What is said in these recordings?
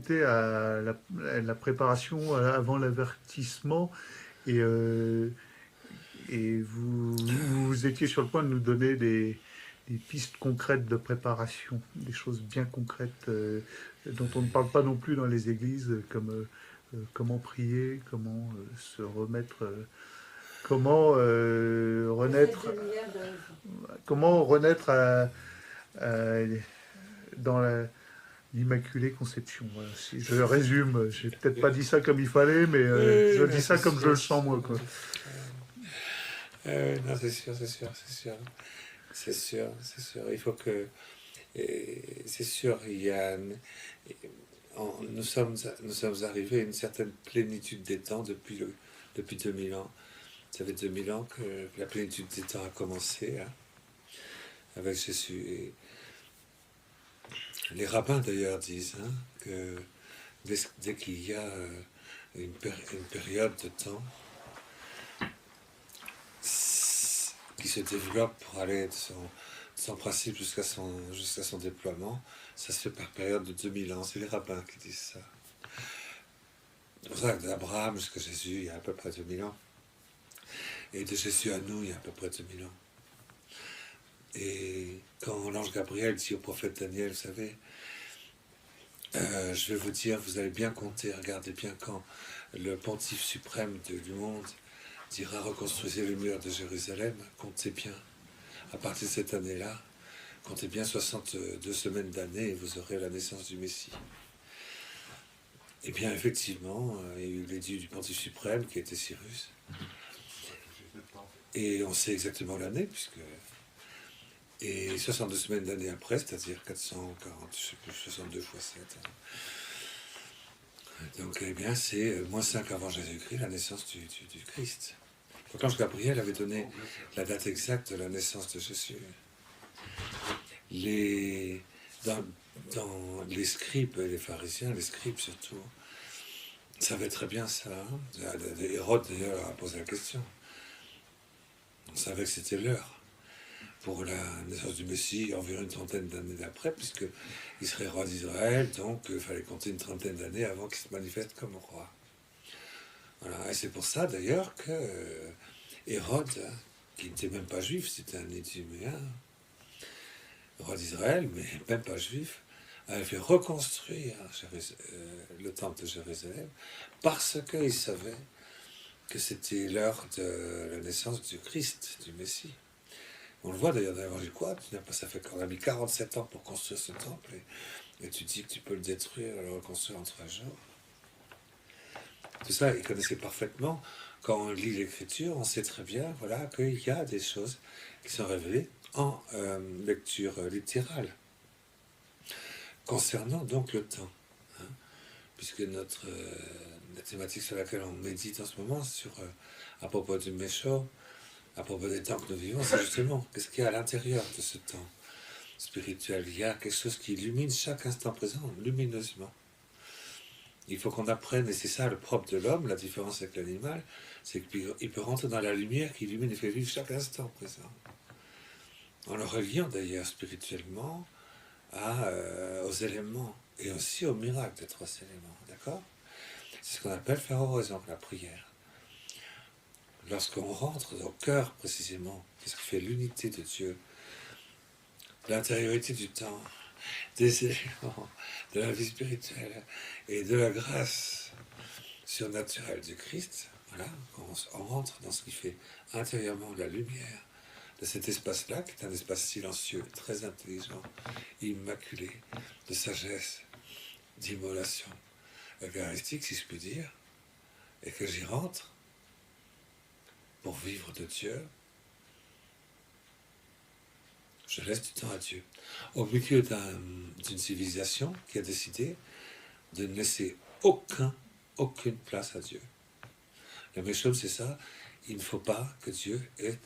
était à la préparation avant l'avertissement et, vous étiez sur le point de nous donner des pistes concrètes de préparation, des choses bien concrètes dont on ne parle pas non plus dans les églises, comme comment prier, comment se remettre, renaître, comment renaître à- dans l'Immaculée Conception. Voilà. Si je résume, j'ai peut-être pas dit ça comme il fallait, mais je Oui, dis ça comme je le sens moi, quoi. non, c'est sûr, c'est sûr, c'est sûr. C'est sûr, c'est sûr. Il faut que. C'est sûr, il y a. Nous sommes arrivés à une certaine plénitude des temps depuis 2000 ans. Ça fait 2000 ans que la plénitude des temps a commencé hein, avec Jésus. Et les rabbins d'ailleurs disent hein, que dès qu'il y a une période de temps qui se développe pour aller de son principe jusqu'à son déploiement, ça se fait par période de 2000 ans. C'est les rabbins qui disent ça. C'est pour ça que d'Abraham jusqu'à Jésus, il y a à peu près 2000 ans. Et de Jésus à nous, il y a à peu près 2000 ans. Et quand l'ange Gabriel dit au prophète Daniel, vous savez, je vais vous dire, vous allez bien compter, regardez bien quand le pontife suprême du monde dira reconstruisez le mur de Jérusalem, comptez bien. À partir de cette année-là, comptez bien 62 semaines d'année et vous aurez la naissance du Messie. Eh bien, effectivement, il y a eu l'édit du pontife suprême qui était Cyrus. Et on sait exactement l'année, puisque. Et 62 semaines d'année après, c'est-à-dire 440, je sais plus, 62 fois 7. Donc, eh bien, c'est moins 5 avant Jésus-Christ, la naissance du Christ. Donc, l'ange Gabriel avait donné la date exacte de la naissance de Jésus. Dans les scribes, les pharisiens, les scribes surtout, savaient très bien ça. Hein. Hérode, d'ailleurs, a posé la question. On savait que c'était l'heure pour la naissance du Messie, environ une trentaine d'années d'après, puisqu'il serait roi d'Israël, donc il fallait compter une trentaine d'années avant qu'il se manifeste comme roi. Voilà. Et c'est pour ça, d'ailleurs, que Hérode, qui n'était même pas juif, c'était un Iduméen, roi d'Israël, mais même pas juif, avait fait reconstruire le temple de Jérusalem parce qu'il savait que c'était l'heure de la naissance du Christ, du Messie. On le voit d'ailleurs dans l'Évangile quoi, ça fait qu'on a mis 47 ans pour construire ce temple et tu dis que tu peux le détruire et le reconstruire en 3 jours. Tout ça, il connaissait parfaitement. Quand on lit l'Écriture, on sait très bien voilà, qu'il y a des choses qui sont révélées en lecture littérale, concernant donc le temps. Hein, puisque la thématique sur laquelle on médite en ce moment, à propos du Mécho, à propos des temps que nous vivons, c'est justement qu'est-ce qu'il y a à l'intérieur de ce temps spirituel. Il y a quelque chose qui illumine chaque instant présent, lumineusement. Il faut qu'on apprenne, et c'est ça le propre de l'homme, la différence avec l'animal, c'est qu'il peut rentrer dans la lumière qui illumine et fait vivre chaque instant présent. En le reliant d'ailleurs spirituellement aux éléments et aussi aux miracles des 3 éléments, d'accord? C'est ce qu'on appelle faire oraison, la prière. Lorsqu'on rentre au cœur précisément, qu'est-ce qui fait l'unité de Dieu, l'intériorité du temps, des éléments, de la vie spirituelle et de la grâce surnaturelle du Christ, voilà, on rentre dans ce qui fait intérieurement la lumière de cet espace-là, qui est un espace silencieux, très intelligent, immaculé, de sagesse, d'immolation eucharistique, si je puis dire, et que j'y rentre pour vivre de Dieu, je laisse du temps à Dieu. Au milieu d'une civilisation qui a décidé de ne laisser aucune place à Dieu. La même chose, c'est ça, il ne faut pas que Dieu ait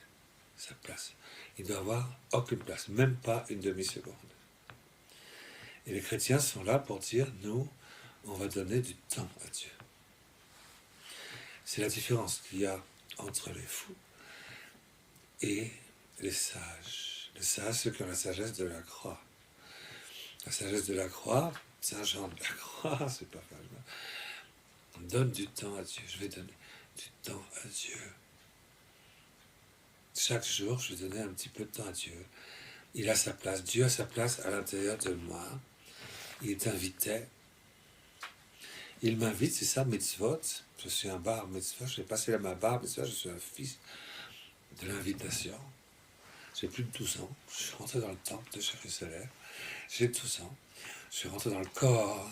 sa place. Il doit avoir aucune place, même pas une demi-seconde. Et les chrétiens sont là pour dire, nous, on va donner du temps à Dieu. C'est la différence qu'il y a entre les fous et les sages. Les sages, ceux qui ont la sagesse de la croix. La sagesse de la croix, Saint Jean de la Croix, c'est pas mal. Donne du temps à Dieu. Je vais donner du temps à Dieu. Chaque jour, je vais donner un petit peu de temps à Dieu. Il a sa place. Dieu a sa place à l'intérieur de moi. Il est invité. Il m'invite, c'est ça, mitzvot. Je suis un bar mitzvot. Je vais passer ma bar mitzvot. Je suis un fils de l'invitation. J'ai plus de 12 ans. Je suis rentré dans le temple de Jérusalem. J'ai 12 ans. Je suis rentré dans le corps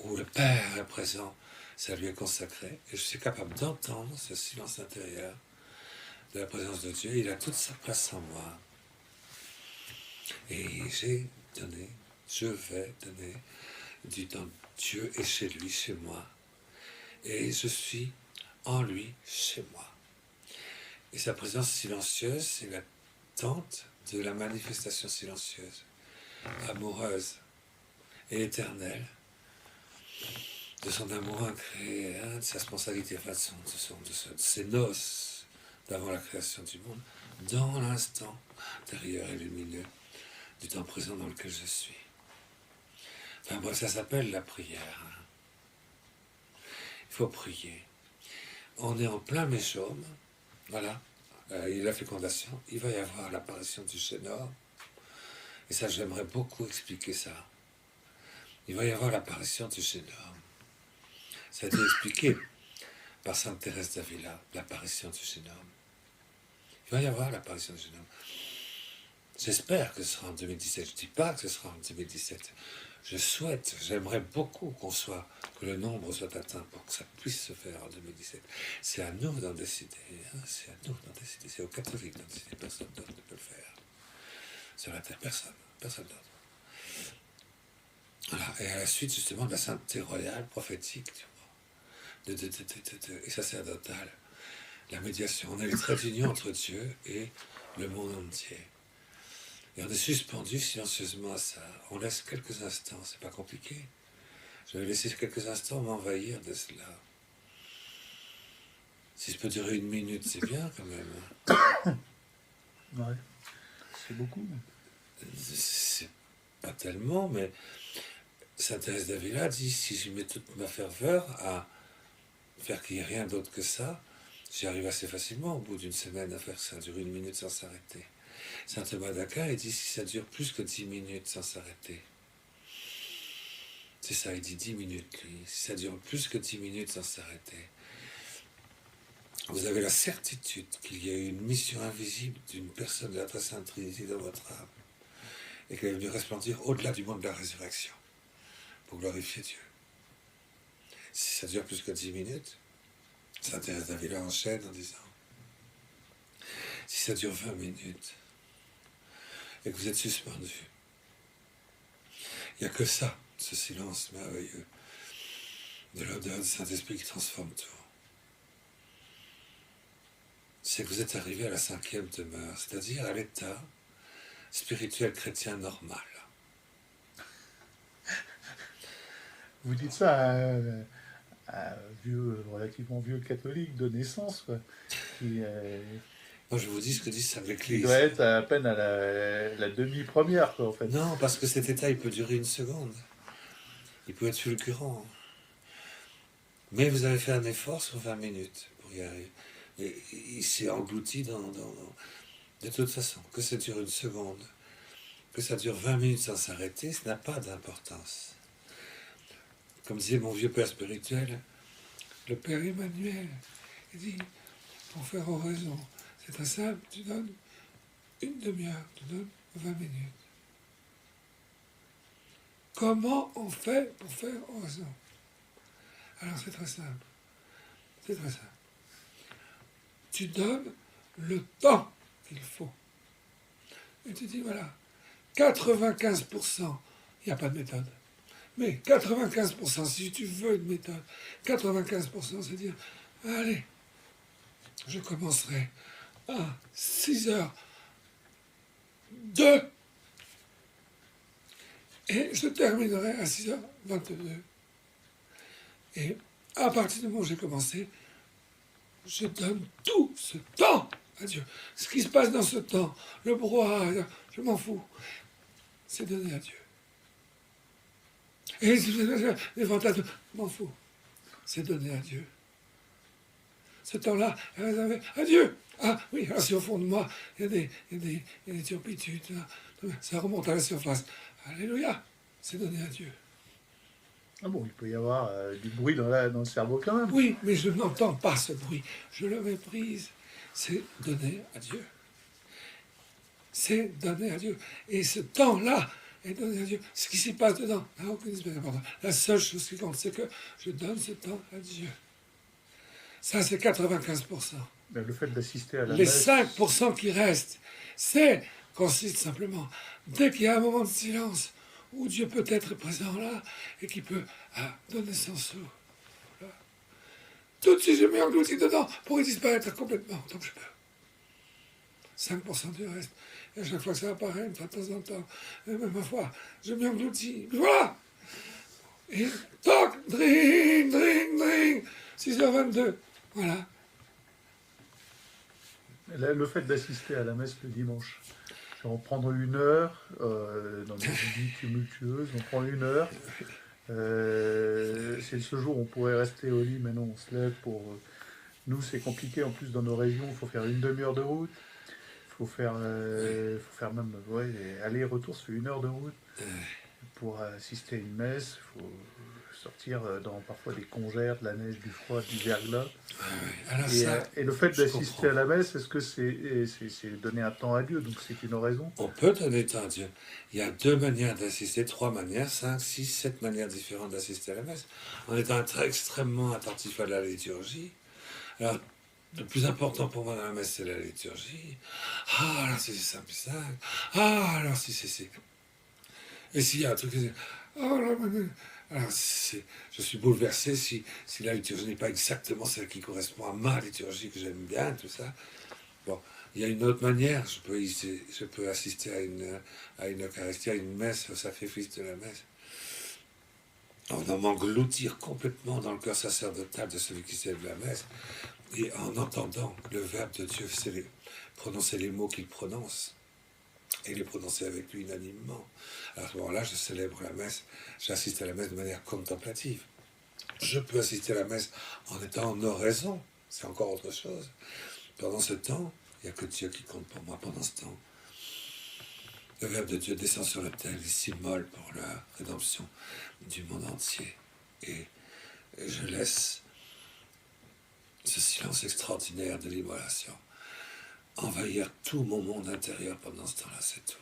où le Père est présent. Ça lui est consacré. Et je suis capable d'entendre ce silence intérieur de la présence de Dieu. Il a toute sa place en moi. Et je vais donner du temps. Dieu est chez lui, chez moi. Et je suis en lui, chez moi. Et sa présence silencieuse, c'est l'attente de la manifestation silencieuse, amoureuse et éternelle, de son amour incréé, de sa spontanéité, enfin de ses noces d'avant la création du monde, dans l'instant intérieur et lumineux du temps présent dans lequel je suis. Enfin bref, ça s'appelle la prière. Il faut prier. On est en plein méchaume, voilà, il y a la fécondation, il va y avoir l'apparition du Chénor, et ça j'aimerais beaucoup expliquer ça. Il va y avoir l'apparition du Chénor. Ça a été expliqué par Sainte Thérèse d'Avila, l'apparition du Chénor. Il va y avoir l'apparition du Chénor. J'espère que ce sera en 2017. Je ne dis pas que ce sera en 2017. Je souhaite, j'aimerais beaucoup que le nombre soit atteint pour que ça puisse se faire en 2017. C'est à nous d'en décider. C'est à nous d'en décider. C'est aux catholiques d'en décider. Personne d'autre ne peut le faire. Sur la terre, personne. Personne d'autre. Voilà. Et à la suite, justement, de la sainteté royale, prophétique, et sacerdotale, la médiation. On est le trait d'union entre Dieu et le monde entier. Et on est suspendu silencieusement à ça. On laisse quelques instants, c'est pas compliqué. Je vais laisser quelques instants m'envahir de cela. Si ça peut durer 1 minute, c'est bien quand même. Ouais, c'est beaucoup. C'est pas tellement, mais Sainte Thérèse d'Avila dit, si je mets toute ma ferveur à faire qu'il n'y ait rien d'autre que ça, j'y arrive assez facilement au bout d'une semaine à faire que ça dure 1 minute sans s'arrêter. Saint Thomas d'Aquin, il dit si ça dure plus que 10 minutes sans s'arrêter. C'est ça, il dit 10 minutes, lui. Si ça dure plus que 10 minutes sans s'arrêter, vous avez la certitude qu'il y a une mission invisible d'une personne de la très sainte Trinité dans votre âme et qu'elle est venue resplendir au-delà du monde de la résurrection pour glorifier Dieu. Si ça dure plus que 10 minutes, Sainte Thérèse d'Avila enchaîne en disant si ça dure 20 minutes, et que vous êtes suspendu. Il n'y a que ça, ce silence merveilleux, de l'odeur du Saint-Esprit qui transforme tout. C'est que vous êtes arrivé à la 5e demeure, c'est-à-dire à l'état spirituel chrétien normal. Vous dites ça à un relativement vieux catholique de naissance, quoi, qui Moi, je vous dis ce que dit Sainte l'Église. doit être à peine à la demi-première, quoi, en fait. Non, parce que cet état, il peut durer 1 seconde. Il peut être fulgurant. Mais vous avez fait un effort sur 20 minutes pour y arriver. Et il s'est englouti De toute façon, que ça dure 1 seconde, que ça dure 20 minutes sans s'arrêter, ça n'a pas d'importance. Comme disait mon vieux père spirituel, le père Emmanuel, il dit, pour faire oraison, c'est très simple, tu donnes 1 demi-heure, tu donnes 20 minutes. Comment on fait pour faire oraison? Alors c'est très simple. C'est très simple. Tu donnes le temps qu'il faut. Et tu dis, voilà, 95%, il n'y a pas de méthode. Mais 95%, si tu veux une méthode, 95%, c'est dire, allez, je commencerai à 6h02 et je terminerai à 6h22. Et à partir du moment où j'ai commencé, je donne tout ce temps à Dieu. Ce qui se passe dans ce temps, le brouhaha, je m'en fous, c'est donné à Dieu. Et les fantasmes, je m'en fous. C'est donné à Dieu. Ce temps-là, à Dieu. Ah oui, alors si au fond de moi, il y a des turpitudes, ça remonte à la surface. Alléluia, c'est donné à Dieu. Ah bon, il peut y avoir du bruit dans le cerveau quand même. Oui, mais je n'entends pas ce bruit. Je le méprise. C'est donné à Dieu. C'est donné à Dieu. Et ce temps-là est donné à Dieu. Ce qui s'y passe dedans n'a aucune espèce d'importance. La seule chose qui compte, c'est que je donne ce temps à Dieu. Ça, c'est 95%. Le fait d'assister à la Les messe... 5% qui restent, consiste simplement, dès qu'il y a un moment de silence, où Dieu peut être présent là, et qui peut donner son souffle. Tout de suite, je mets englouti dedans pour y disparaître complètement, tant que je peux. 5% du reste. Et à chaque fois que ça apparaît, une fois de temps en temps, même ma foi, je m'y engloutis. Voilà. Et toc, dring, dring, dring. 6h22. Voilà. Le fait d'assister à la messe le dimanche, en prendre 1 heure, dans des vies tumultueuses, on prend 1 heure. C'est ce jour où on pourrait rester au lit, maintenant on se lève pour... Nous, c'est compliqué, en plus, dans nos régions, il faut faire une demi-heure de route. Faut faire même aller-retour, ça fait 1 heure de route pour assister à une messe. Il faut sortir dans parfois des congères, de la neige, du froid, du verglas. Et le fait d'assister à la messe, est-ce que c'est donner un temps à Dieu? Donc c'est une raison. On peut donner temps à Dieu. Il y a 2 manières d'assister, 3 manières, 5, 6, 7 manières différentes d'assister à la messe, en étant extrêmement attentif à la liturgie. Alors, le plus important pour moi dans la messe, c'est la liturgie. Ah, alors si c'est simple, simple. Ah, alors si c'est... Et s'il y a un truc... Oh, alors je suis bouleversé si la liturgie n'est pas exactement celle qui correspond à ma liturgie, que j'aime bien, tout ça. Bon, il y a une autre manière. Je peux assister à une Eucharistie, à une messe, au sacrifice de la messe. En m'engloutir complètement dans le cœur sacerdotal de celui qui célèbre la messe, et en entendant le Verbe de Dieu prononcer les mots qu'il prononce, et les prononcer avec lui unanimement. Alors à ce moment-là, je célèbre la messe, j'assiste à la messe de manière contemplative. Je peux assister à la messe en étant en oraison, c'est encore autre chose. Pendant ce temps, il n'y a que Dieu qui compte pour moi pendant ce temps. Le Verbe de Dieu descend sur l'autel, il s'immole pour la rédemption du monde entier. Et je laisse ce silence extraordinaire de l'immolation envahir tout mon monde intérieur pendant ce temps-là, c'est tout.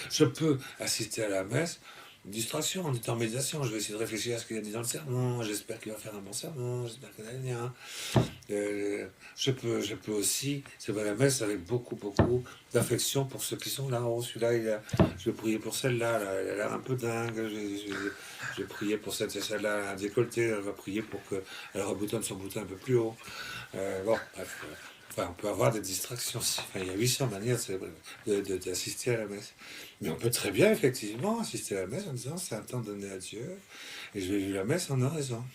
Je peux assister à la messe, une distraction, en étant en méditation. Je vais essayer de réfléchir à ce qu'il a dit dans le sermon. J'espère qu'il va faire un bon sermon. J'espère qu'il y a je peux aussi célébrer la messe avec beaucoup d'affection pour ceux qui sont là. Oh, celui-là, je vais prier pour celle-là. Là, elle a l'air un peu dingue. Je vais prier pour celle-là, un décolleté. Elle va prier pour qu'elle reboutonne son bouton un peu plus haut. Bon, bref. Enfin, on peut avoir des distractions. Enfin, il y a 800 manières d'assister à la messe. Mais on peut très bien, effectivement, assister à la messe en disant c'est un temps donné à Dieu et je vais vivre la messe en oraison.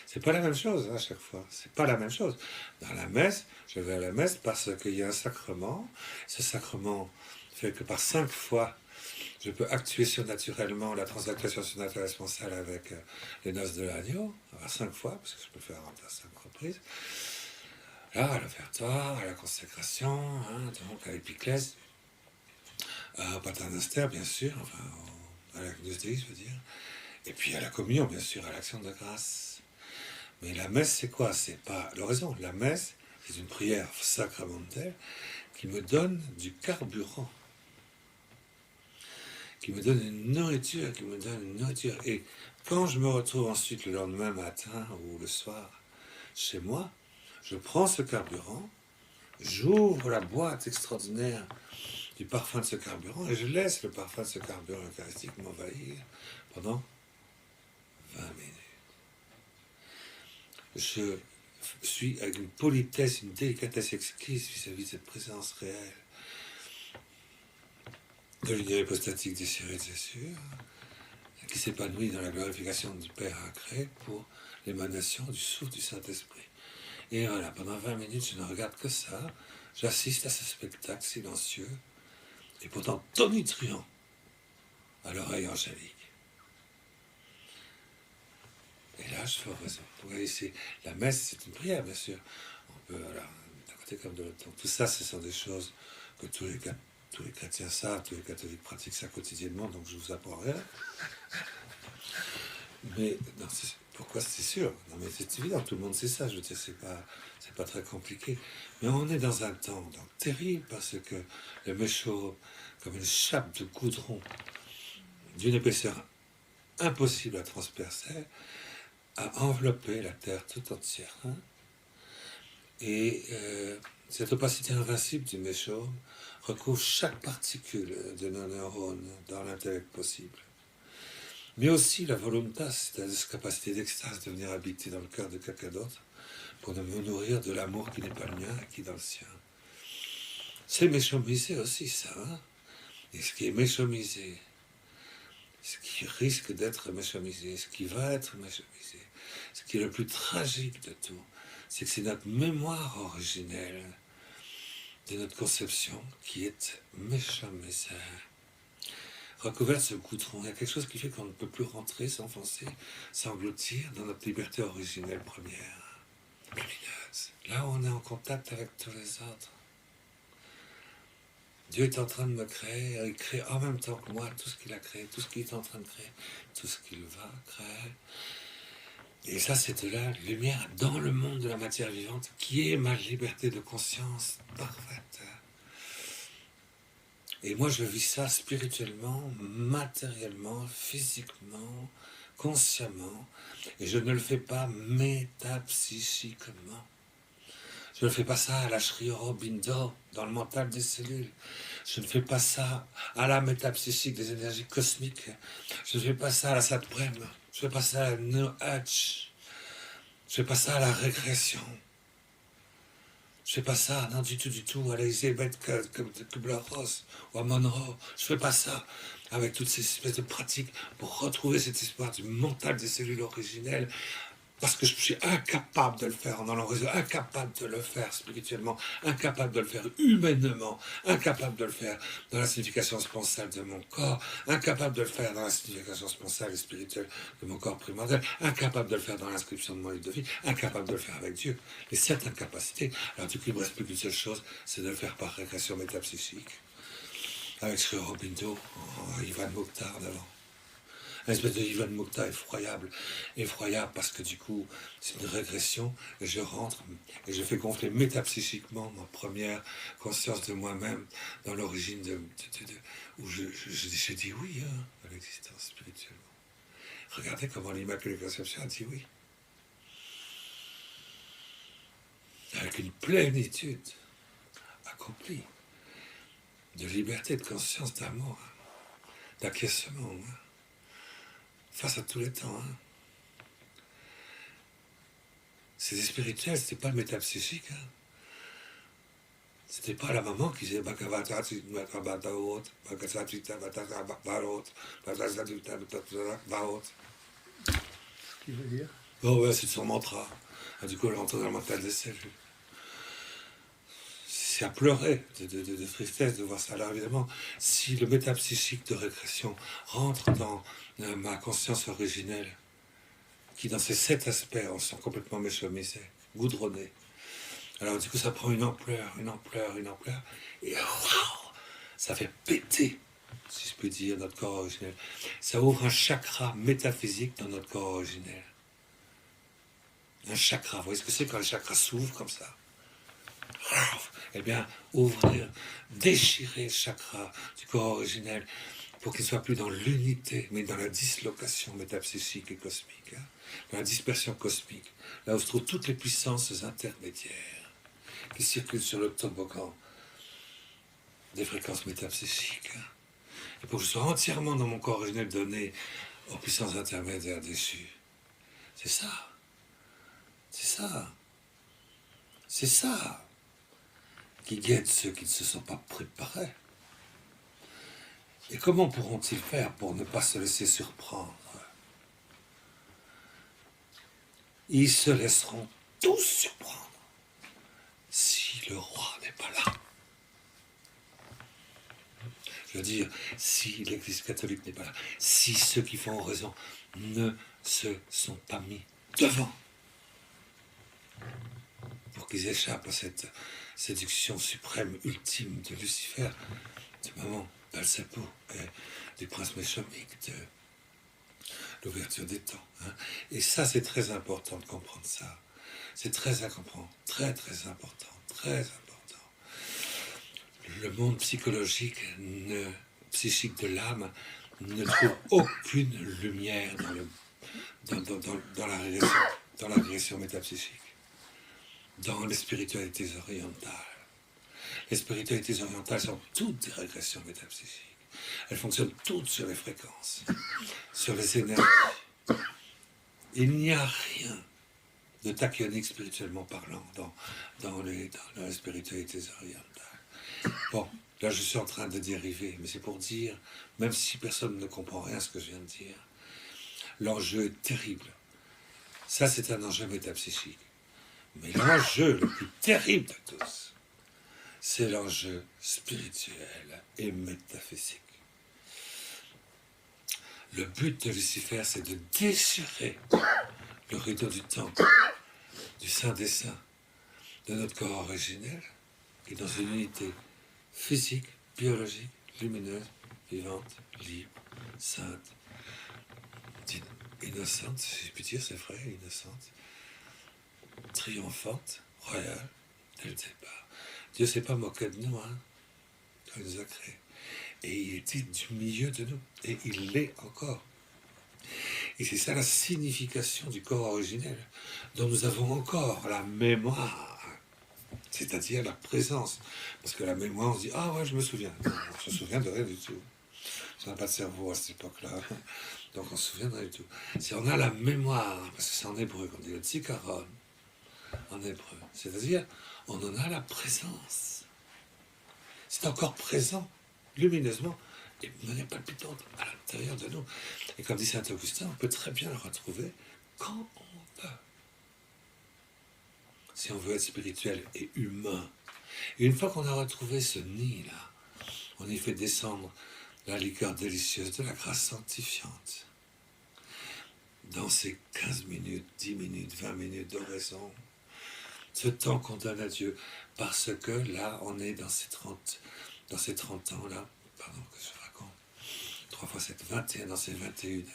C'est pas la même chose à chaque fois. C'est pas la même chose. Dans la messe, je vais à la messe parce qu'il y a un sacrement. Ce sacrement fait que par 5 fois, je peux actuer surnaturellement la transactation surnaturelle responsable avec les noces de l'agneau. Par 5 fois, parce que je peux faire à 5 reprises. Là, à l'offertoire, à la consécration, donc à l'épiclèse, au paternoster, bien sûr, enfin, à la Gnus Dei, je veux dire, et puis à la communion, bien sûr, à l'action de grâce. Mais la messe, c'est quoi? C'est pas l'oraison. La messe, c'est une prière sacramentelle qui me donne du carburant, qui me donne une nourriture, Et quand je me retrouve ensuite le lendemain matin ou le soir chez moi, je prends ce carburant, j'ouvre la boîte extraordinaire du parfum de ce carburant et je laisse le parfum de ce carburant eucharistique m'envahir pendant 20 minutes. Je suis avec une politesse, une délicatesse exquise vis-à-vis de cette présence réelle de l'union hypostatique désirée, c'est sûr, qui s'épanouit dans la glorification du Père incré pour l'émanation du souffle du Saint-Esprit. Et voilà, pendant 20 minutes, je ne regarde que ça. J'assiste à ce spectacle silencieux et pourtant tonitruant à l'oreille angélique. Et là, je fais oraison. Vous voyez, la messe, c'est une prière, bien sûr. On peut, voilà, d'un côté comme de l'autre. Donc, tout ça, ce sont des choses que tous les chrétiens savent, tous les catholiques pratiquent ça quotidiennement, donc je vous apprends rien. Mais non, pourquoi c'est sûr? Non, mais c'est évident, tout le monde sait ça. Je veux dire, c'est pas très compliqué. Mais on est dans un temps donc, terrible parce que le méchant, comme une chape de goudron d'une épaisseur impossible à transpercer, a enveloppé la Terre tout entière. Hein? Et cette opacité invincible du méchant recouvre chaque particule de nos neurones dans l'intellect possible. Mais aussi la volontas, c'est-à-dire cette capacité d'extase de venir habiter dans le cœur de quelqu'un d'autre pour me nourrir de l'amour qui n'est pas le mien et qui est dans le sien. C'est méchomisé aussi, ça. Hein? Et ce qui est méchomisé, ce qui risque d'être méchomisé, ce qui va être méchomisé, ce qui est le plus tragique de tout, c'est que c'est notre mémoire originelle de notre conception qui est méchomisée. Recouvert de ce goudron, il y a quelque chose qui fait qu'on ne peut plus rentrer, s'enfoncer, s'engloutir dans notre liberté originelle première, lumineuse. Là où on est en contact avec tous les autres. Dieu est en train de me créer, il crée en même temps que moi tout ce qu'il a créé, tout ce qu'il est en train de créer, tout ce qu'il va créer. Et ça, c'est de la lumière dans le monde de la matière vivante, qui est ma liberté de conscience parfaite. Et moi, je vis ça spirituellement, matériellement, physiquement, consciemment, et je ne le fais pas métapsychiquement. Je ne fais pas ça à la Sri Aurobindo, dans le mental des cellules. Je ne fais pas ça à la métapsychique des énergies cosmiques. Je ne fais pas ça à la Satprem. Je ne fais pas ça à la No Hatch. Je ne fais pas ça à la régression. Je ne fais pas ça, non, du tout, à Elisabeth Kubler-Ross ou à Monroe. Je ne fais pas ça avec toutes ces espèces de pratiques pour retrouver cette histoire du mental des cellules originelles. Parce que je suis incapable de le faire dans l'horizon, incapable de le faire spirituellement, incapable de le faire humainement, incapable de le faire dans la signification sponsale de mon corps, incapable de le faire dans la signification sponsale et spirituelle de mon corps primordial, incapable de le faire dans l'inscription de mon livre de vie, incapable de le faire avec Dieu. Et cette incapacité, alors du coup il ne me reste plus qu'une seule chose, c'est de le faire par régression métapsychique. Avec Sri Aurobindo, Ivan Mokhtar devant. Une espèce de Ivan Mokhtar effroyable parce que du coup, c'est une régression et je rentre et je fais gonfler métapsychiquement ma première conscience de moi-même dans l'origine où j'ai dit oui hein, à l'existence spirituellement. Regardez comment l'Immaculée Conception a dit oui. Avec une plénitude accomplie de liberté, de conscience, d'amour, d'acquiescement. Hein. Face à tous les temps. Hein. C'était spirituel, c'était pas le métapsychique. Hein. C'était pas la maman qui disait Bhagavata, ce qui veut dire oh ouais, c'est son mantra. Ah, du coup, elle rentre dans le mental des cellules. C'est à pleurer de tristesse de voir ça. Alors évidemment, si le métapsychique de régression rentre dans ma conscience originelle, qui dans ces 7 aspects sont complètement méchomisés, goudronnés, alors du coup ça prend une ampleur, et waouh, ça fait péter, si je peux dire, notre corps originel. Ça ouvre un chakra métaphysique dans notre corps originel. Un chakra, vous voyez ce que c'est quand le chakra s'ouvre comme ça? Eh bien, ouvrir, déchirer le chakra du corps originel pour qu'il ne soit plus dans l'unité, mais dans la dislocation métapsychique et cosmique, hein, dans la dispersion cosmique, là où se trouvent toutes les puissances intermédiaires qui circulent sur le toboggan des fréquences métapsychiques. Hein, et pour que je sois entièrement dans mon corps originel donné aux puissances intermédiaires déchues. C'est ça. C'est ça. C'est ça qui guettent ceux qui ne se sont pas préparés. Et comment pourront-ils faire pour ne pas se laisser surprendre? Ils se laisseront tous surprendre si le roi n'est pas là. Je veux dire, si l'Église catholique n'est pas là, si ceux qui font raison ne se sont pas mis devant, pour qu'ils échappent à cette séduction suprême, ultime de Lucifer, du moment d'Alcepo et du prince Méchamique, de l'ouverture des temps. Hein. Et ça, c'est très important de comprendre ça. C'est très à comprendre, très très important, très important. Le monde psychologique, psychique de l'âme, ne trouve aucune lumière dans la régression métapsychique, dans les spiritualités orientales. Les spiritualités orientales sont toutes des régressions métapsychiques. Elles fonctionnent toutes sur les fréquences, sur les énergies. Il n'y a rien de tachyonique spirituellement parlant dans les spiritualités orientales. Bon, là je suis en train de dériver, mais c'est pour dire, même si personne ne comprend rien à ce que je viens de dire, l'enjeu est terrible. Ça, c'est un enjeu métapsychique. Mais l'enjeu le plus terrible de tous, c'est l'enjeu spirituel et métaphysique. Le but de Lucifer, c'est de déchirer le rideau du temple, du Saint des Saints, de notre corps originel, qui est dans une unité physique, biologique, lumineuse, vivante, libre, sainte, innocente, si je puis dire, c'est vrai, innocente, triomphante, royale, dès le départ. Dieu ne s'est pas moqué de nous, hein, quand il nous a créés. Et il était du milieu de nous, et il l'est encore. Et c'est ça la signification du corps originel, dont nous avons encore la mémoire, c'est-à-dire la présence. Parce que la mémoire, on se dit, ah ouais, je me souviens. Non, on se souvient de rien du tout. On n'a pas de cerveau à cette époque-là, donc on se souvient de rien du tout. Si on a la mémoire, parce que c'est en hébreu qu'on dit le tzikaron, en hébreu, c'est-à-dire, on en a la présence. C'est encore présent, lumineusement, et de manière palpitante à l'intérieur de nous. Et comme dit saint Augustin, on peut très bien le retrouver quand on veut. Si on veut être spirituel et humain. Et une fois qu'on a retrouvé ce nid-là, on y fait descendre la liqueur délicieuse de la grâce sanctifiante. Dans ces 15 minutes, 10 minutes, 20 minutes d'oraison, ce temps qu'on donne à Dieu, parce que là, on est dans ces 30 ans-là, pardon, que je raconte, 3 fois 7, 21, dans ces 21 années.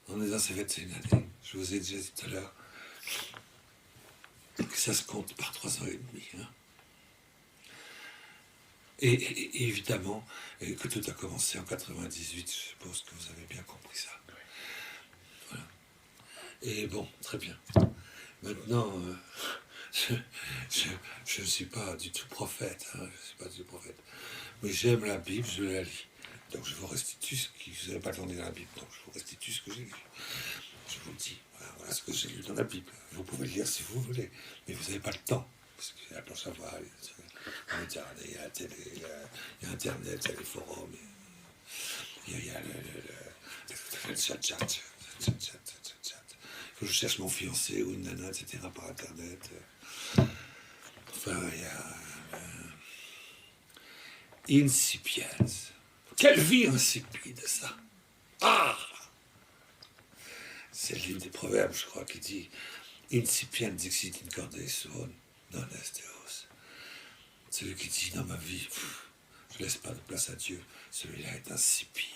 On est dans ces 21 années. Je vous ai déjà dit tout à l'heure que ça se compte par 3 ans et demi. Hein. Et évidemment, que tout a commencé en 98, je suppose que vous avez bien compris ça. Voilà. Et bon, très bien. Maintenant, je ne suis pas du tout prophète, hein, je ne suis pas du tout prophète. Mais j'aime la Bible, je la lis. Donc je vous restitue ce que vous n'avez pas demandé dans la Bible. Donc je vous restitue ce que j'ai lu. Je vous le dis, voilà ce que j'ai lu dans la Bible. Vous pouvez le lire si vous voulez, mais vous n'avez pas le temps. Parce qu'il y a la planche à voile, il y a la télé, il y a Internet, il y a les forums, il y a le chat. Il faut que je cherche mon fiancé ou une nana, etc. par Internet. Enfin, il y a Incipiens. Quelle vie insipide, ça! Ah! C'est le livre des Proverbes, je crois, qui dit Incipient dixit in corde suon, non est Deus. Celui qui dit dans ma vie, je ne laisse pas de place à Dieu, celui-là est insipide.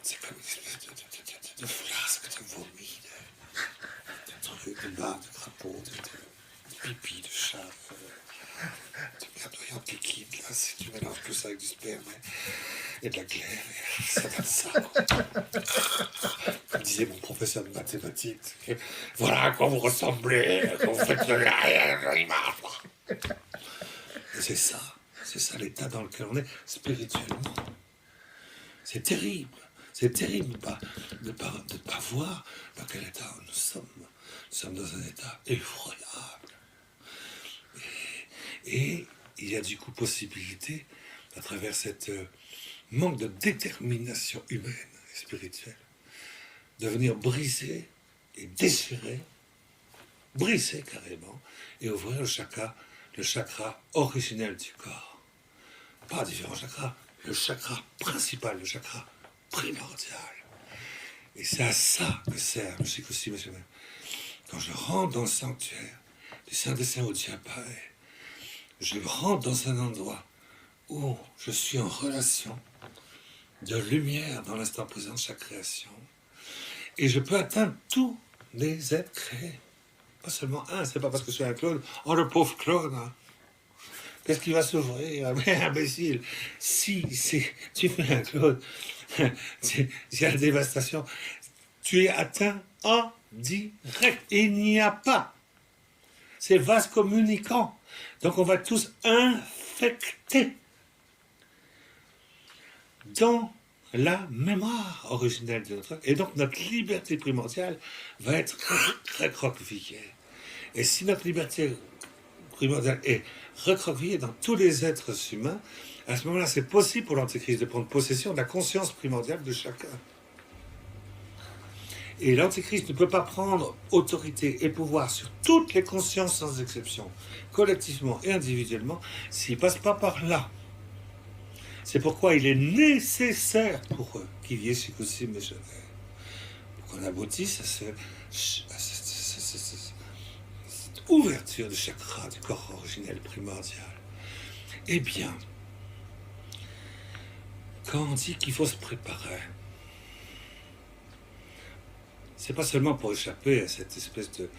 C'est comme une espèce de flasque de vomi, de trucs, de barres, de crapauds, de pipi, de chat, de merde liquide, là, si tu mélanges tout ça avec du sperme et de la glaire, ça donne ça. Comme disait mon professeur de mathématiques, voilà à quoi vous ressemblez, quand vous faites de l'image. Et c'est ça l'état dans lequel on est spirituellement. C'est terrible de pas voir dans quel état nous sommes. Nous sommes dans un état effroyable. Et il y a du coup possibilité, à travers cette manque de détermination humaine et spirituelle, de venir briser et déchirer, briser carrément, et ouvrir le chakra originel du corps. Pas différents chakras, le chakra principal, le chakra primordial, Et c'est à ça que sert le Shikoshi Meshomen. Quand je rentre dans le sanctuaire du Saint-Dessin au Diapae, je rentre dans un endroit où je suis en relation de lumière dans l'instant présent de chaque création. Et je peux atteindre tous les êtres créés. Pas seulement un, c'est pas parce que je suis un clone. Oh, le pauvre clone, hein. Qu'est-ce qui va s'ouvrir? Mais imbécile, si tu fais un clone, il y a la dévastation. Tu es atteint en direct. Il n'y a pas. C'est vase communicant. Donc on va tous infecter dans la mémoire originelle de notre... Et donc notre liberté primordiale va être recroquevillée. Et si notre liberté primordiale est recroquevillée dans tous les êtres humains, à ce moment-là, c'est possible pour l'Antéchrist de prendre possession de la conscience primordiale de chacun. Et l'Antéchrist ne peut pas prendre autorité et pouvoir sur toutes les consciences sans exception, collectivement et individuellement, s'il ne passe pas par là. C'est pourquoi il est nécessaire pour eux qu'il y ait Shikoshi Meshomen. Pour qu'on aboutisse à cette ouverture du chakra du corps originel primordial. Eh bien, quand on dit qu'il faut se préparer, c'est pas seulement pour échapper à cette espèce de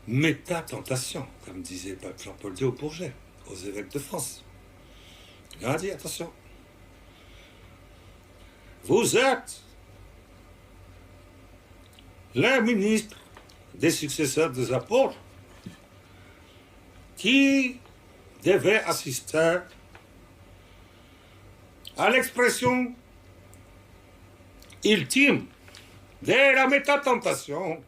méta-tentation, comme disait Pape Jean-Paul II au Bourget, aux évêques de France. Il a dit, attention, vous êtes les ministres des successeurs des apôtres qui devaient assister à l'expression ultime de la métatentation.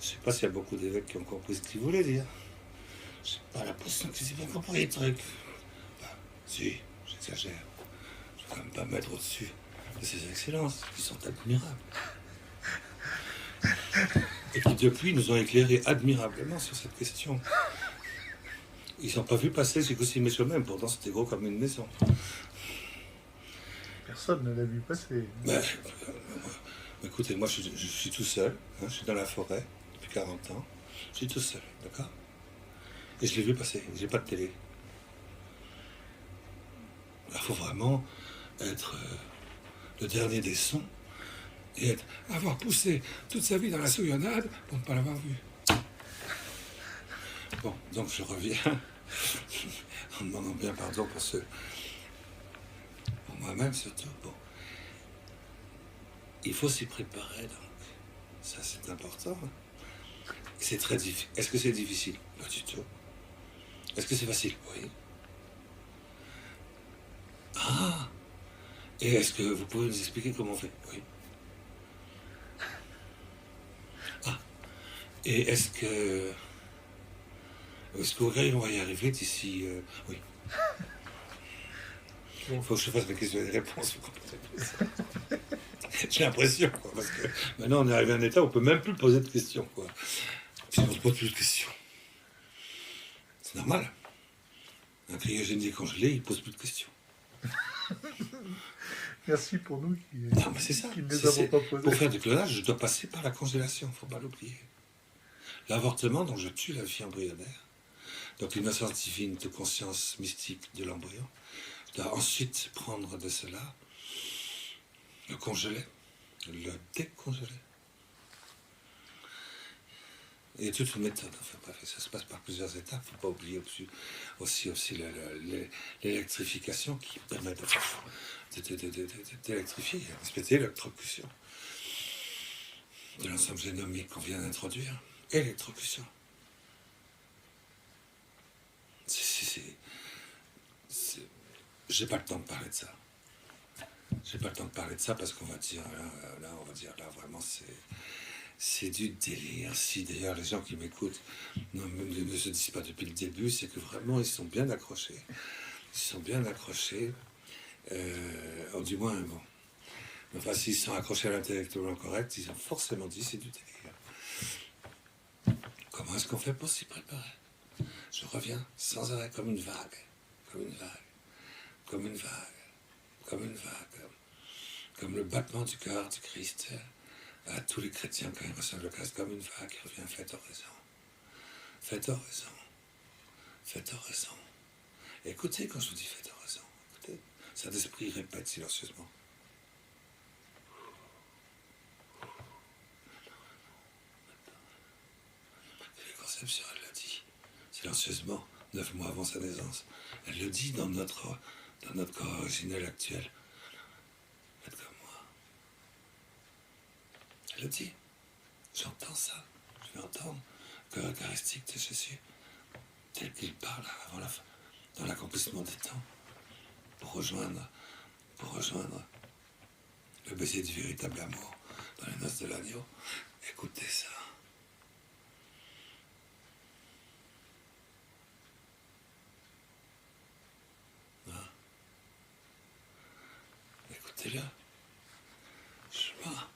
Je ne sais pas s'il y a beaucoup d'évêques qui ont compris ce qu'il voulait dire. Je n'ai pas l'impression qu'ils aient bien compris les trucs. Enfin, si, j'exagère. Je ne vais quand même pas mettre au-dessus de ces excellences qui sont admirables. Et qui depuis nous ont éclairés admirablement sur cette question. Ils n'ont pas vu passer Shikoshi Meshomen, pourtant c'était gros comme une maison. Personne ne l'a vu passer. Écoutez, moi je suis tout seul, hein, je suis dans la forêt depuis 40 ans, je suis tout seul, d'accord? Et je l'ai vu passer, j'ai pas de télé. Il faut vraiment être le dernier des sons et avoir poussé toute sa vie dans la souillonnade pour ne pas l'avoir vu. Bon, donc je reviens en demandant bien pardon pour moi-même surtout. Bon. Il faut s'y préparer, donc. Ça, c'est important. C'est très difficile. Est-ce que c'est difficile? Pas du tout. Est-ce que c'est facile? Oui. Ah! Et est-ce que vous pouvez nous expliquer comment on fait? Oui. Ah! Et est-ce que vous croyez qu'on va y arriver d'ici... oui. Il faut que je fasse mes questions et les réponses. J'ai l'impression, quoi, parce que maintenant on est arrivé à un état où on ne peut même plus poser de questions, quoi. Si on ne se pose plus de questions. C'est normal. Un cryogénie congelé, il ne pose plus de questions. Merci pour nous non, mais c'est ça. Qui ne les avons pas posées. Pour faire du clonage, je dois passer par la congélation, il ne faut pas l'oublier. L'avortement, donc je tue la vie embryonnaire. Donc l'innocence divine de conscience mystique de l'embryon. Je dois ensuite prendre de cela, le congeler, le décongeler. Il y a toute une méthode, enfin bref, ça se passe par plusieurs étapes. Il ne faut pas oublier aussi l'électrification qui permet d'électrifier, une espèce d'électrocution de l'ensemble génomique qu'on vient d'introduire. Électrocution. J'ai pas le temps de parler de ça. J'ai pas le temps de parler de ça parce qu'on va dire, là vraiment c'est du délire. Si d'ailleurs les gens qui m'écoutent ne se disent pas depuis le début, c'est que vraiment ils sont bien accrochés. Ils sont bien accrochés. Du moins, bon. Enfin, s'ils sont accrochés à l'intellectuellement correct, ils ont forcément dit c'est du délire. Comment est-ce qu'on fait pour s'y préparer? Je reviens sans arrêt comme une vague. Comme une vague. Comme une vague. comme une vague, comme le battement du cœur du Christ à tous les chrétiens quand ils reçoivent le Christ, comme une vague qui revient, faites oraison, faites oraison, faites oraison. Écoutez quand je vous dis faites oraison, écoutez, Saint-Esprit répète silencieusement. Conception, elle le dit silencieusement, 9 mois avant sa naissance. Elle le dit dans notre corps originel actuel. Faites comme moi. Elle le dit. J'entends ça. Je vais entendre le cœur eucharistique de Jésus, tel qu'il parle avant la fin, dans l'accomplissement des temps, pour rejoindre le baiser du véritable amour dans les noces de l'agneau. Écoutez ça. Écoutez-le. Chemin.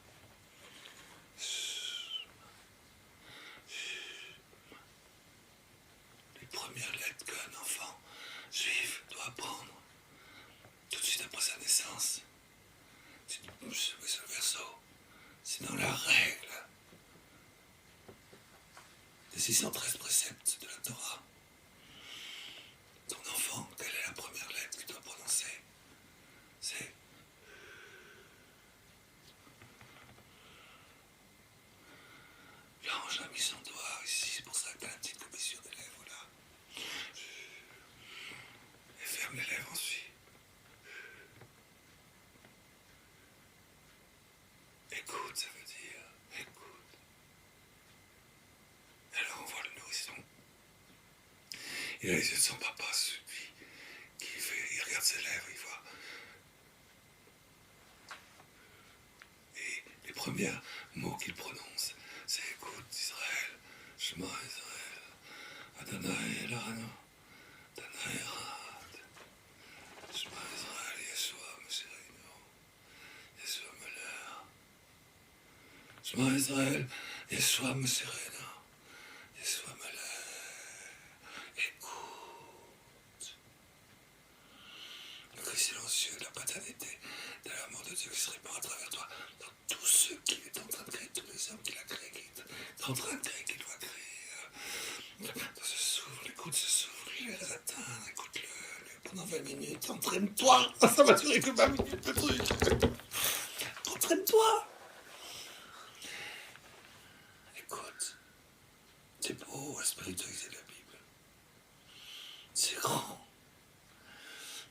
Les premières lettres qu'un enfant juif doit apprendre tout de suite après sa naissance. C'est le verso. C'est dans la règle des 613 préceptes de la Torah. Ton enfant, quelle est la première lettre qu'il doit prononcer? C'est l'ange a mis son doigt ici, c'est pour ça que tu as la petite commissure des lèvres là. Et ferme les lèvres ensuite. Écoute, ça veut dire écoute. Alors on voit le nourrisson. Il a les yeux de son papa, celui il regarde ses lèvres, il voit. Et les premiers mots qu'il prononce, c'est écoute Israël, Shema Israël, Adonai Elano, Adonai Erad, Shema Israël, Yeshua Meshireinu, Yeshua Meler, Shema Israël, Yeshua Meshireinu, Yeshua Meler. Écoute. Le cri silencieux de la paternité, de l'amour de Dieu qui se répand à travers toi, dans tous ceux qu'il est en train de créer, tous les hommes qu'il a créés, qu'il est en train de créer, qu'il doit créer. Dans ce souffle, écoute ce souffle, les atteindre, écoute-le pendant 20 minutes, entraîne-toi. Ça va durer que 20 minutes le truc. Entraîne-toi. Écoute, c'est beau à spiritualiser la Bible. C'est grand.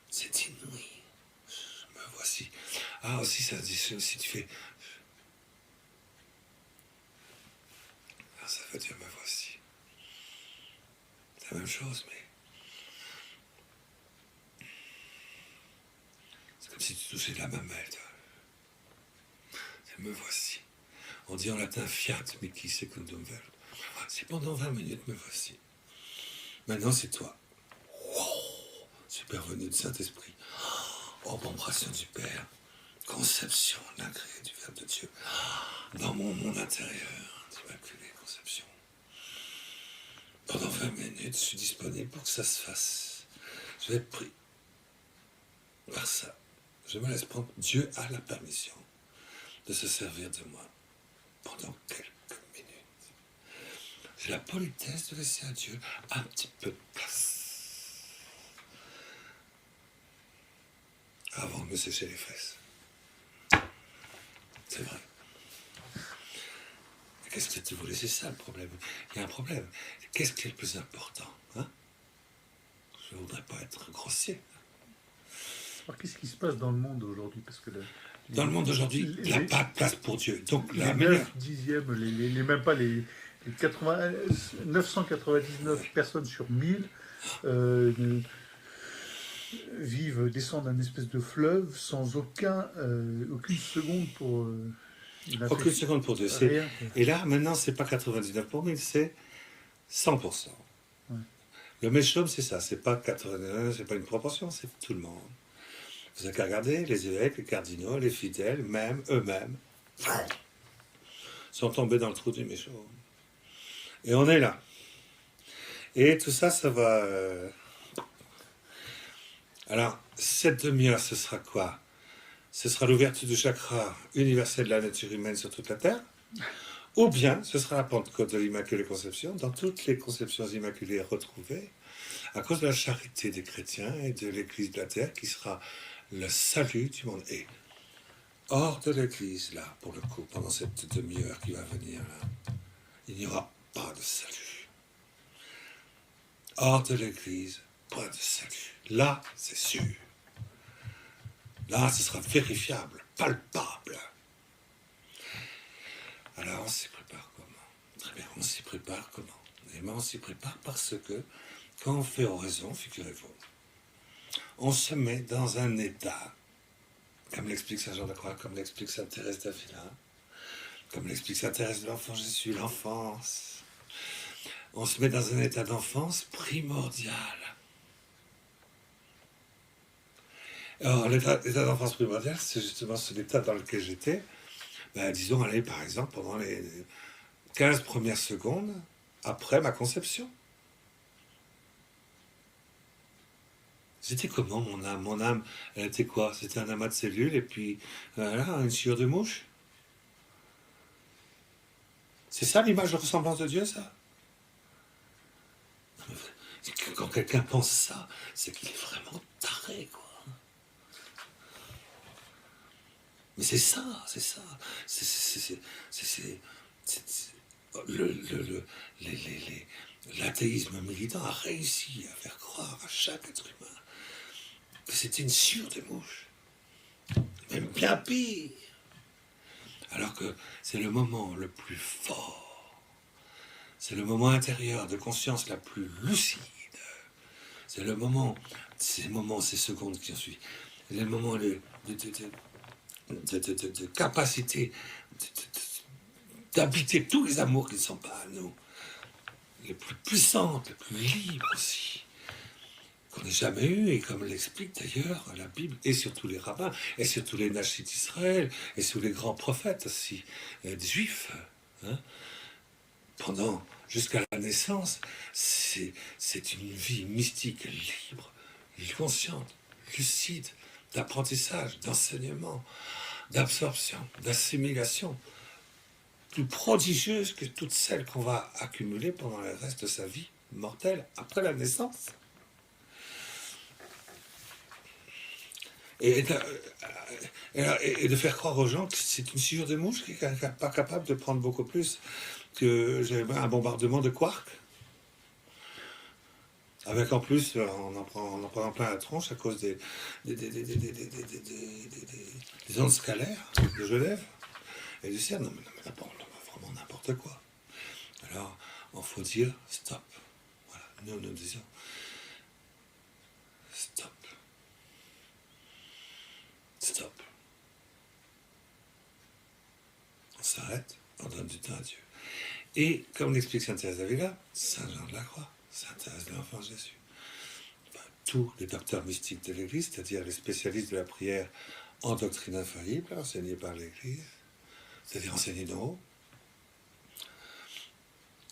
C'est inouï. Me voici. Ah, aussi, ça dit aussi, tu fais. Ah, ça veut dire me voici. C'est la même chose, mais. C'est comme si tu touchais la mamelle. C'est me voici. On dit en latin fiat, mais qui secundum verbum. C'est pendant 20 minutes, me voici. Maintenant, c'est toi. Wow, supervenu du Saint-Esprit. Obération du Père. Conception l'incréé du Verbe de Dieu. Dans mon monde intérieur, d'immaculée conception. Pendant 20 minutes, je suis disponible pour que ça se fasse. Je vais être pris par ça. Je me laisse prendre. Dieu a la permission de se servir de moi pendant quelques minutes. J'ai la politesse de laisser à Dieu un petit peu de place avant de me sécher les fesses. C'est vrai. Qu'est-ce que tu voulais? C'est ça le problème. Il y a un problème. Qu'est-ce qui est le plus important, hein? Je ne voudrais pas être grossier. Alors, qu'est-ce qui se passe dans le monde aujourd'hui? Parce que dans le monde d'aujourd'hui, il n'y a pas de place pour Dieu. Donc, les 9 dixièmes, même pas les 999 personnes sur 1000 descendent d'un espèce de fleuve sans aucune seconde pour... aucune seconde pour Dieu. Et là, maintenant, c'est pas 99 pour 1000, c'est 100%. Ouais. Le Meshom, c'est ça. C'est pas 99, c'est pas une proportion, c'est tout le monde. Vous avez qu'à regarder, les évêques, les cardinaux, les fidèles, même eux-mêmes, sont tombés dans le trou du Meshom. Et on est là. Et tout ça, ça va... Alors, cette demi-heure, ce sera quoi? ce sera l'ouverture du chakra universel de la nature humaine sur toute la Terre, ou bien ce sera la Pentecôte de l'Immaculée Conception, dans toutes les conceptions immaculées retrouvées, à cause de la charité des chrétiens et de l'Église de la Terre, qui sera le salut du monde. Et hors de l'Église, là, pour le coup, pendant cette demi-heure qui va venir, là, il n'y aura pas de salut. Hors de l'Église, pas de salut. Là, c'est sûr. Là, ce sera vérifiable, palpable. Alors, on s'y prépare comment? Très bien, on s'y prépare comment? Et bien, on s'y prépare parce que, quand on fait oraison, figurez-vous, on se met dans un état, comme l'explique Saint Jean de la Croix, comme l'explique Sainte Thérèse d'Avila, comme l'explique Sainte Thérèse de l'Enfant Jésus, l'enfance. On se met dans un état d'enfance primordial. Alors, l'état d'enfance primordial, c'est justement cet état dans lequel j'étais, disons, allez, par exemple, pendant les 15 premières secondes après ma conception. C'était comment mon âme? Mon âme, elle était quoi? C'était un amas de cellules et puis, voilà, une sciure de mouche. C'est ça l'image de ressemblance de Dieu, ça? Quand quelqu'un pense ça, c'est qu'il est vraiment taré, quoi. Mais c'est ça, c'est ça. L'athéisme militant a réussi à faire croire à chaque être humain que c'était une sciure de mouche. Même bien pire. Alors que c'est le moment le plus fort. C'est le moment intérieur de conscience la plus lucide. C'est le moment, ces secondes qui en suivent. C'est le moment de capacité d'habiter tous les amours qui ne sont pas à nous. Les plus puissantes, les plus libres aussi. Qu'on n'ait jamais eu, et comme l'explique d'ailleurs la Bible, et surtout les rabbins, et surtout les Nashis d'Israël, et surtout les grands prophètes aussi, des Juifs, hein, pendant, jusqu'à la naissance, c'est une vie mystique, libre, consciente, lucide, d'apprentissage, d'enseignement, d'absorption, d'assimilation, plus prodigieuse que toutes celles qu'on va accumuler pendant le reste de sa vie mortelle après la naissance. Et de faire croire aux gens que c'est une sciure de mouche qui n'est pas capable de prendre beaucoup plus que un bombardement de quarks. Avec en plus, on en prend plein la tronche à cause des ondes scalaires de Genève et du CERN. Non, mais vraiment n'importe quoi. Alors, il faut dire stop. Voilà, nous disons stop. Stop. On s'arrête, on donne du temps à Dieu. Et comme l'explique Sainte Thérèse d'Avila, Saint Jean de la Croix, Sainte Thérèse de l'Enfant Jésus, tous les docteurs mystiques de l'Église, c'est-à-dire les spécialistes de la prière en doctrine infaillible, enseignée par l'Église, c'est-à-dire enseignée d'en haut,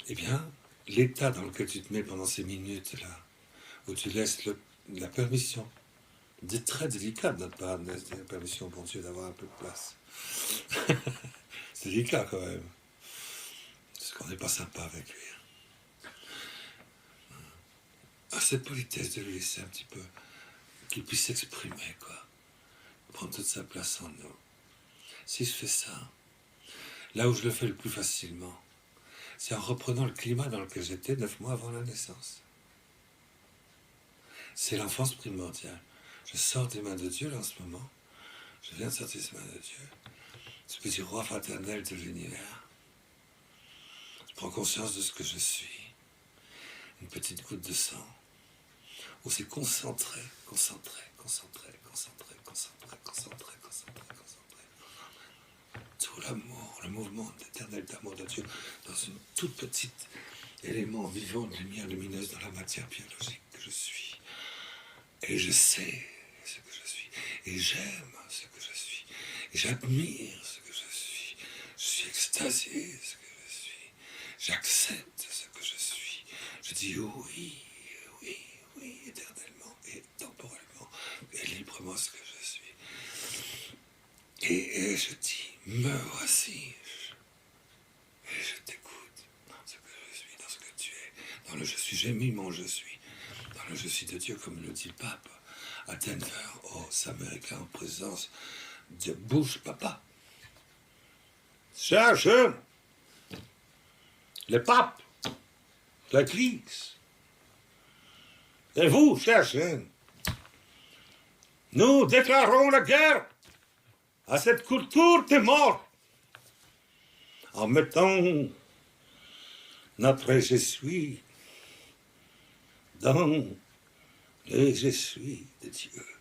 eh bien, l'état dans lequel tu te mets pendant ces minutes-là, où tu laisses la permission, très délicat de notre part, de laisser la permission pour Dieu d'avoir un peu de place. C'est délicat quand même. Parce qu'on n'est pas sympa avec lui. À cette politesse de lui laisser un petit peu, qu'il puisse s'exprimer, quoi. Prendre toute sa place en nous. Si je fais ça, là où je le fais le plus facilement, c'est en reprenant le climat dans lequel j'étais 9 mois avant la naissance. C'est l'enfance primordiale. Je sors des mains de Dieu là en ce moment. Je viens de sortir des mains de Dieu. Ce petit roi fraternel de l'univers. Je prends conscience de ce que je suis. Une petite goutte de sang. Où c'est concentré. Tout l'amour, le mouvement éternel d'amour de Dieu dans une toute petite élément vivant de lumière lumineuse dans la matière biologique que je suis. Et je sais ce que je suis. Et j'aime ce que je suis. Et j'admire ce que je suis. Je suis extasié ce que je suis. J'accepte ce que je suis. Je dis oui, éternellement et temporellement et librement ce que je suis. Et je dis, me voici. Et je t'écoute dans ce que je suis, dans ce que tu es. Dans le je suis, j'ai mis mon je suis. Dans le je suis de Dieu, comme le dit le pape à Denver, aux Américains en présence de Bush, papa. Cherche le pape, l'église. Et vous, cherchez. Nous déclarons la guerre à cette culture des morts en mettant notre je suis dans les je suis de Dieu.